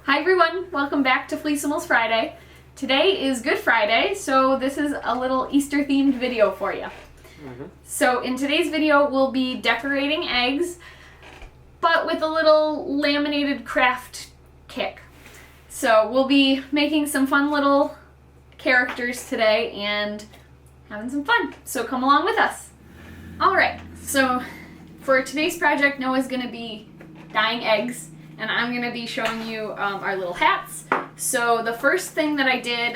Hi everyone, welcome back to Fleecimals Friday. Today is Good Friday, so this is a little Easter themed video for you. So in today's video we'll be decorating eggs, but with a little laminated craft kick. So we'll be making some fun little characters today and having some fun. So come along with us. Alright, so for today's project, Noah's going to be dyeing eggs, and I'm going to be showing you our little hats. So the first thing that I did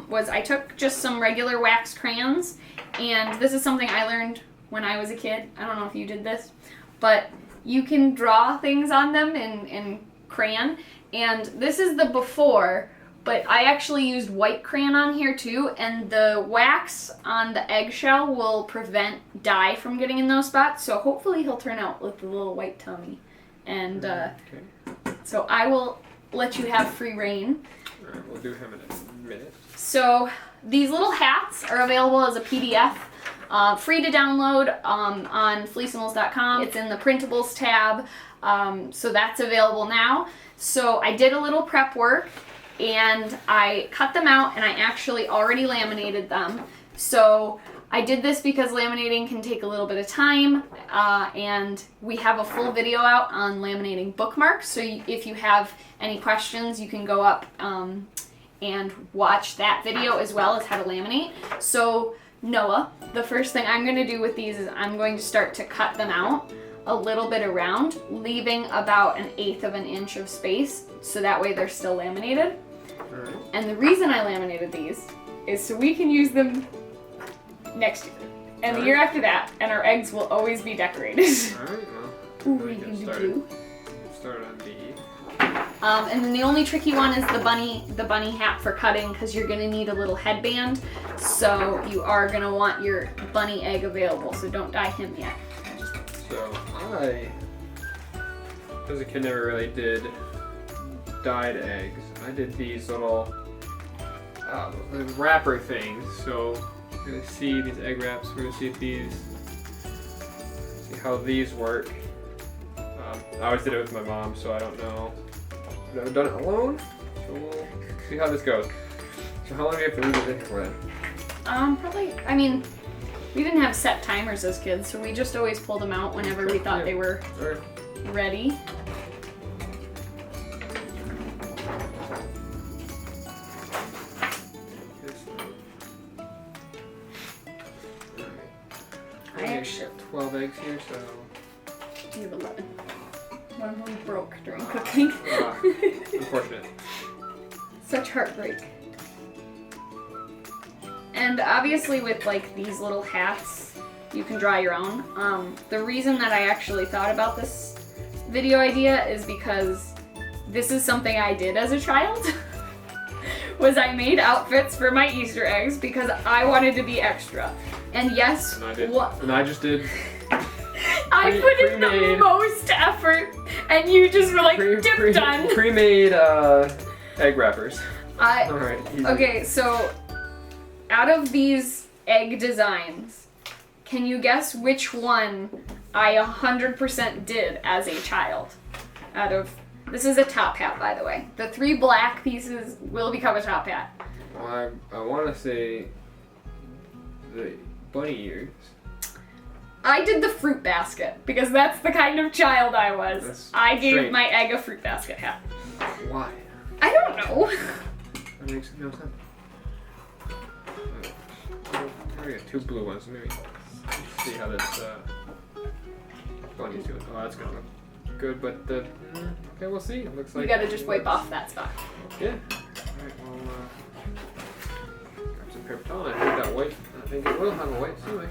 was I took just some regular wax crayons, and this is something I learned when I was a kid. I don't know if you did this, but you can draw things on them in crayon, and this is the before, but I actually used white crayon on here too, and the wax on the eggshell will prevent dye from getting in those spots, so hopefully he'll turn out with a little white tummy. And so I will let you have free reign. Alright, we'll do him in a minute. So these little hats are available as a PDF, free to download on Fleecimals.com. It's in the printables tab, so that's available now. So I did a little prep work, and I cut them out, and I actually already laminated them. So I did this because laminating can take a little bit of time, and we have a full video out on laminating bookmarks, so if you have any questions, you can go up and watch that video as well as how to laminate. So Noah, the first thing I'm going to do with these is I'm going to start to cut them out a little bit around, leaving about 1/8 of an inch of space, so that way they're still laminated. Alright. And the reason I laminated these is so we can use them next year and the year after that, and our eggs will always be decorated. Alright, well, Ooh, we we can can get do. Start on B. And then the only tricky one is the bunny hat for cutting, because you're gonna need a little headband, so you are gonna want your bunny egg available, so don't dye him yet. So I, as a kid, never really did dyed eggs. I did these little wrapper things. So we're gonna see these egg wraps. We're gonna see if see how these work. I always did it with my mom, so I don't know. I've never done it alone, so we'll see how this goes. So how long do you have to leave it in here for then? Probably, I mean, we didn't have set timers as kids, so we just always pulled them out whenever we thought they were ready. I actually have 12 eggs here, so You have 11. One of them broke during cooking. Unfortunate. Such heartbreak. And obviously with like these little hats, you can draw your own. The reason that I actually thought about this video idea is because this is something I did as a child. Was I made outfits for my Easter eggs because I wanted to be extra. And yes, And I did. And I just did. I put in the most effort, and you just were like, done. Pre-made egg wrappers. Alright. Okay, so out of these egg designs, can you guess which one I 100% did as a child? This is a top hat, by the way. The 3 black pieces will become a top hat. I want to say the bunny ears. I did the fruit basket, because that's the kind of child I was. That's I gave strange. my egg a fruit basket hat. Why? I don't know. That makes no sense. I got 2 blue ones. Maybe let's see how this bunny's doing. Oh, that's gonna look good, but okay, we'll see. It looks like You gotta just wipe off that spot. Yeah. Alright, well, grab some paper towel. I think that white. I think it will have a white ceiling.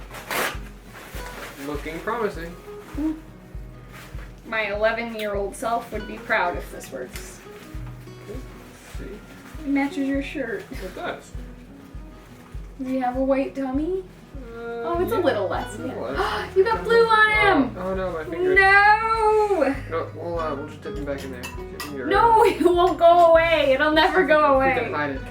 Looking promising. My 11-year-old self would be proud if this works. Okay, let's see. It matches your shirt. It does. Do you have a white tummy? Oh, it's yeah, a little less. a little Yeah. less. You got blue on him! Oh no, my fingers. No! No, we'll just dip them back in there. No, it won't go away. It'll never go We can away. hide it.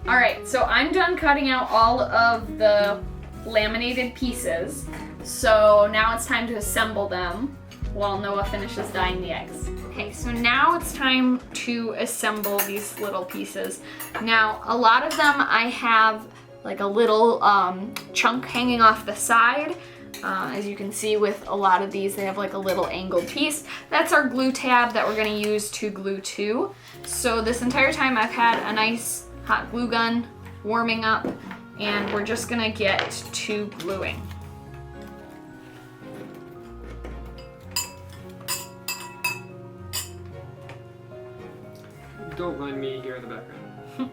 Alright, so I'm done cutting out all of the laminated pieces. So now it's time to assemble them while Noah finishes dyeing the eggs. Okay, so now it's time to assemble these little pieces. Now, a lot of them I have like a little chunk hanging off the side. As you can see with a lot of these, they have like a little angled piece. That's our glue tab that we're gonna use to glue to. So this entire time I've had a nice hot glue gun warming up, and we're just gonna get to gluing. Don't mind me here in the background.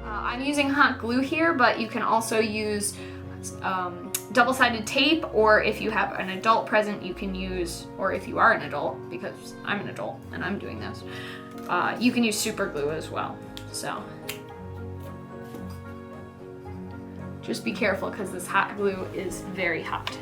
I'm using hot glue here, but you can also use double-sided tape, or if you have an adult present, you can use, or if you are an adult, because I'm an adult and I'm doing this, you can use super glue as well. So just be careful because this hot glue is very hot.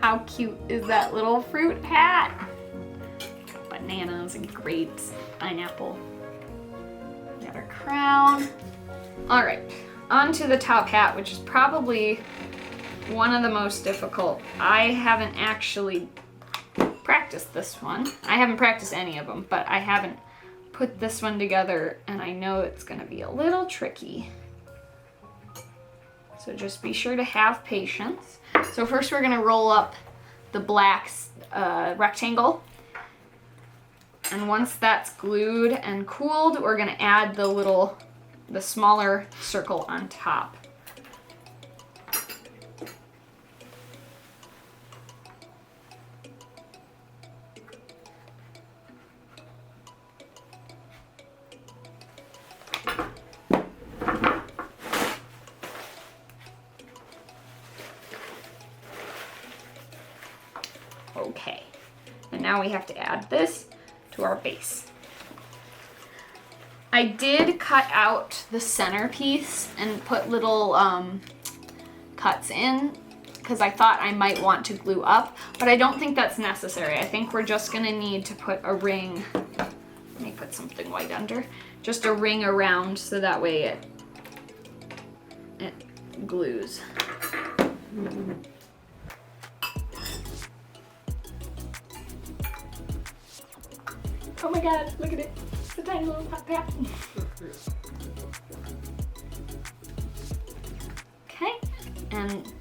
How cute is that little fruit hat? Bananas and grapes, pineapple. Got our crown. All right, on to the top hat, which is probably one of the most difficult. I haven't actually practiced this one. I haven't practiced any of them, but I haven't put this one together, and I know it's gonna be a little tricky. So just be sure to have patience. So first we're gonna roll up the black rectangle. And once that's glued and cooled, we're gonna add the smaller circle on top. Okay, and now we have to add this to our base. I did cut out the centerpiece and put little cuts in because I thought I might want to glue up, but I don't think that's necessary. I think we're just gonna need to put a ring. Let me put something white under. Just a ring around so that way it glues. Oh my god, look at it. It's a tiny little hot pat. Okay, and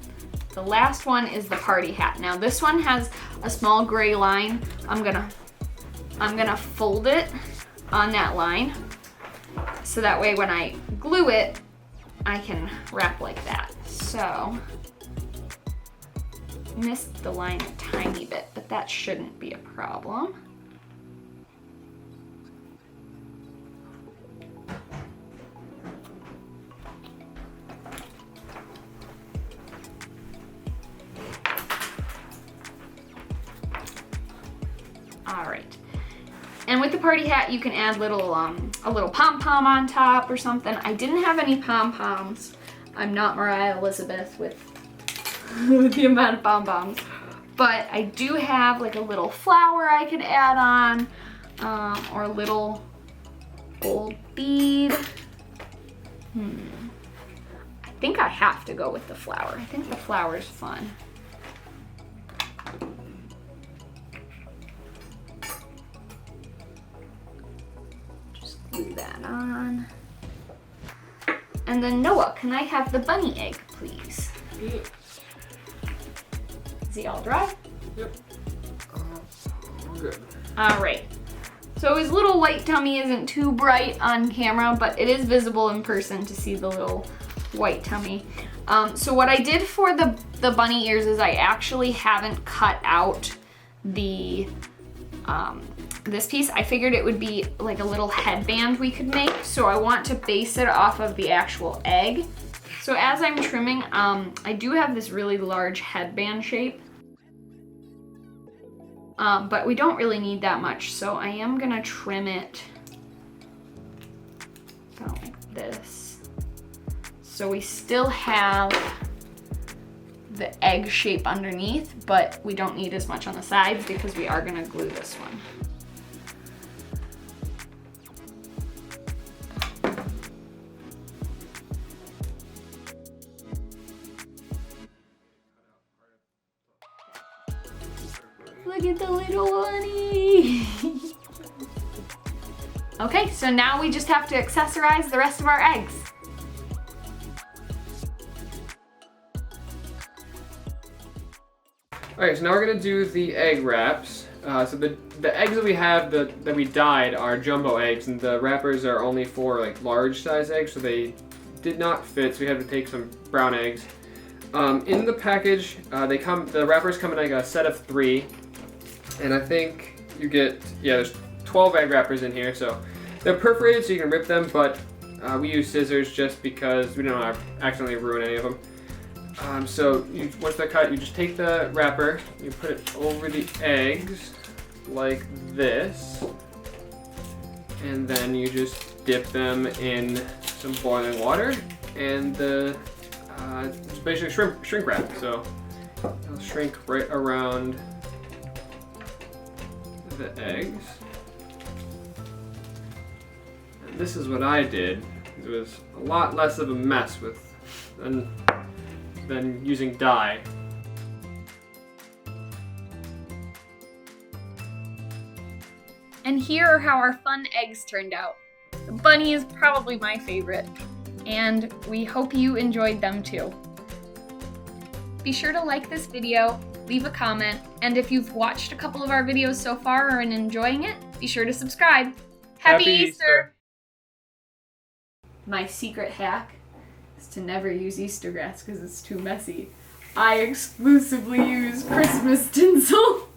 the last one is the party hat. Now this one has a small gray line. I'm gonna fold it on that line so that way when I glue it, I can wrap like that. So, missed the line a tiny bit, but that shouldn't be a problem. All right, and with the party hat, you can add a little pom-pom on top or something. I didn't have any pom-poms. I'm not Mariah Elizabeth with the amount of pom-poms, but I do have like a little flower I could add on, or a little gold bead. I think I have to go with the flower. I think the flower's fun. Glue that on. And then Noah, can I have the bunny egg, please? Yeah. Is he all dry? Yep. All good. All right. So his little white tummy isn't too bright on camera, but it is visible in person to see the little white tummy. So what I did for the bunny ears is I actually haven't cut out the this piece. I figured it would be like a little headband we could make, so I want to base it off of the actual egg. So as I'm trimming, I do have this really large headband shape. But we don't really need that much, so I am gonna trim it about like this. So we still have the egg shape underneath, but we don't need as much on the sides because we are gonna glue this one. Look at the little bunny. Okay, so now we just have to accessorize the rest of our eggs. Alright, so now we're gonna do the egg wraps. So the eggs that we have that we dyed are jumbo eggs, and the wrappers are only for like large size eggs, so they did not fit, so we had to take some brown eggs. In the package, the wrappers come in like a set of 3, and I think you get, there's 12 egg wrappers in here, so they're perforated so you can rip them, but we use scissors just because we don't want to accidentally ruin any of them. So once they're cut, you just take the wrapper, you put it over the eggs like this, and then you just dip them in some boiling water, and it's basically shrink wrap. So it'll shrink right around the eggs. And this is what I did. It was a lot less of a mess than using dye. And here are how our fun eggs turned out. The bunny is probably my favorite, and we hope you enjoyed them too. Be sure to like this video, leave a comment, and if you've watched a couple of our videos so far or are enjoying it, be sure to subscribe. Happy Easter! My secret hack is to never use Easter grass because it's too messy. I exclusively use Christmas tinsel.